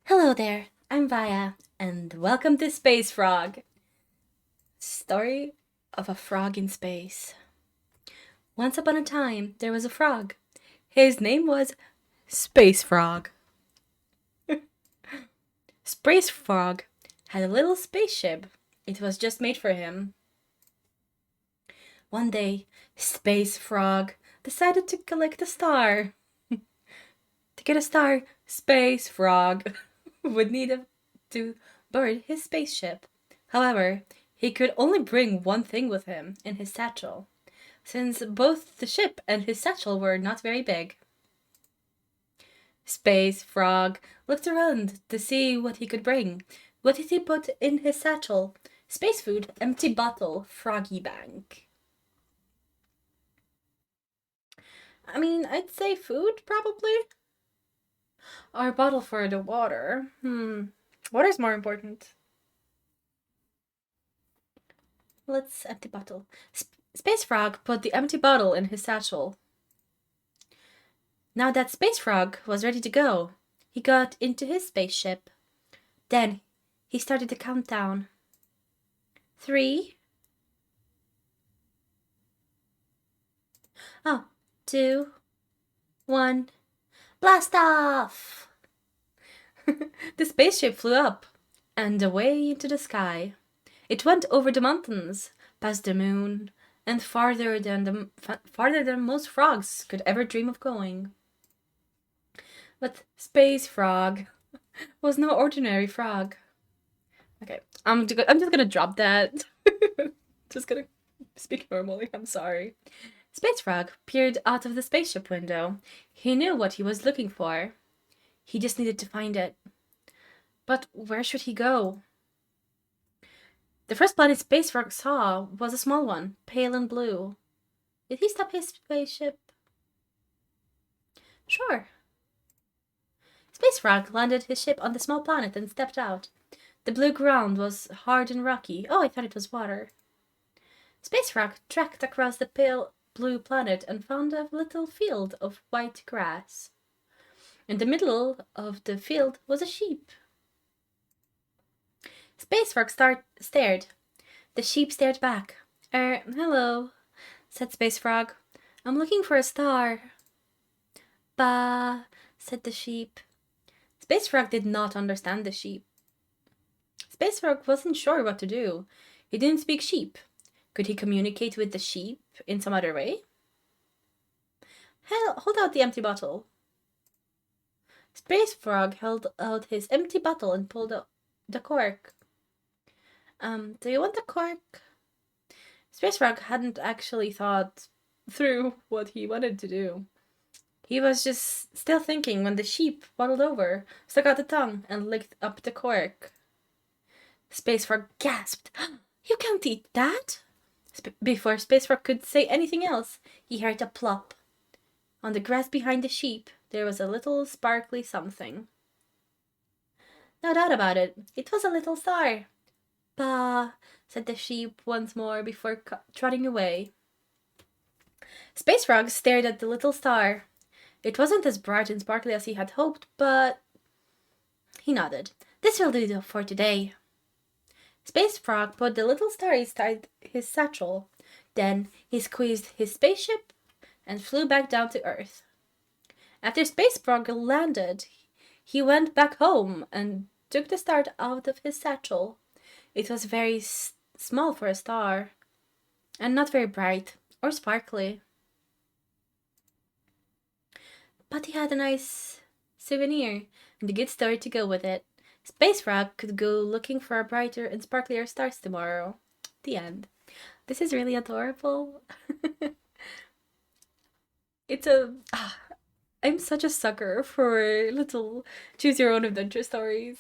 Hello there, I'm Vaya, and welcome to Space Frog. Story of a frog in space. Once upon a time, there was a frog. His name was Space Frog. Space Frog had a little spaceship. It was just made for him. One day, Space Frog decided to collect a star. To get a star, Space Frog would to board his spaceship. However, he could only bring one thing with him in his satchel, since both the ship and his satchel were not very big. Space Frog looked around to see what he could bring. What did he put in his satchel? Space food, empty bottle, froggy bank. I'd say food, probably. Or bottle for the water. Water's more important. Let's empty bottle. Space Frog put the empty bottle in his satchel. Now that Space Frog was ready to go, he got into his spaceship. Then he started to count down. 3. Oh, 2, 1. Blast off! The spaceship flew up and away into the sky. It went over the mountains, past the moon, and farther than most frogs could ever dream of going. But Space Frog was no ordinary frog. Okay, I'm just gonna drop that. Just gonna speak normally. I'm sorry. Space Frog peered out of the spaceship window. He knew what he was looking for. He just needed to find it. But where should he go? The first planet Space Frog saw was a small one, pale and blue. Did he stop his spaceship? Sure. Space Frog landed his ship on the small planet and stepped out. The blue ground was hard and rocky. Oh, I thought it was water. Space Frog trekked across the pale blue planet and found a little field of white grass. In the middle of the field was a sheep. Space Frog stared. The sheep stared back. Hello, said Space Frog. I'm looking for a star. Bah, said the sheep. Space Frog did not understand the sheep. Space Frog wasn't sure what to do. He didn't speak sheep. Could he communicate with the sheep in some other way? Hold out the empty bottle. Space Frog held out his empty bottle and pulled out the cork. Do you want the cork? Space Frog hadn't actually thought through what he wanted to do. He was just still thinking when the sheep waddled over, stuck out the tongue, and licked up the cork. Space Frog gasped. You can't eat that! Before Space Frog could say anything else, he heard a plop. On the grass behind the sheep, there was a little sparkly something. No doubt about it, it was a little star. Bah, said the sheep once more before trotting away. Space Frog stared at the little star. It wasn't as bright and sparkly as he had hoped, but he nodded. This will do for today. Space Frog put the little star inside his satchel. Then he squeezed his spaceship and flew back down to Earth. After Space Frog landed, he went back home and took the star out of his satchel. It was very small for a star, and not very bright or sparkly. But he had a nice souvenir and a good story to go with it. Space Frog could go looking for brighter and sparklier stars tomorrow. The end. This is really adorable. It's I'm such a sucker for little choose your own adventure stories.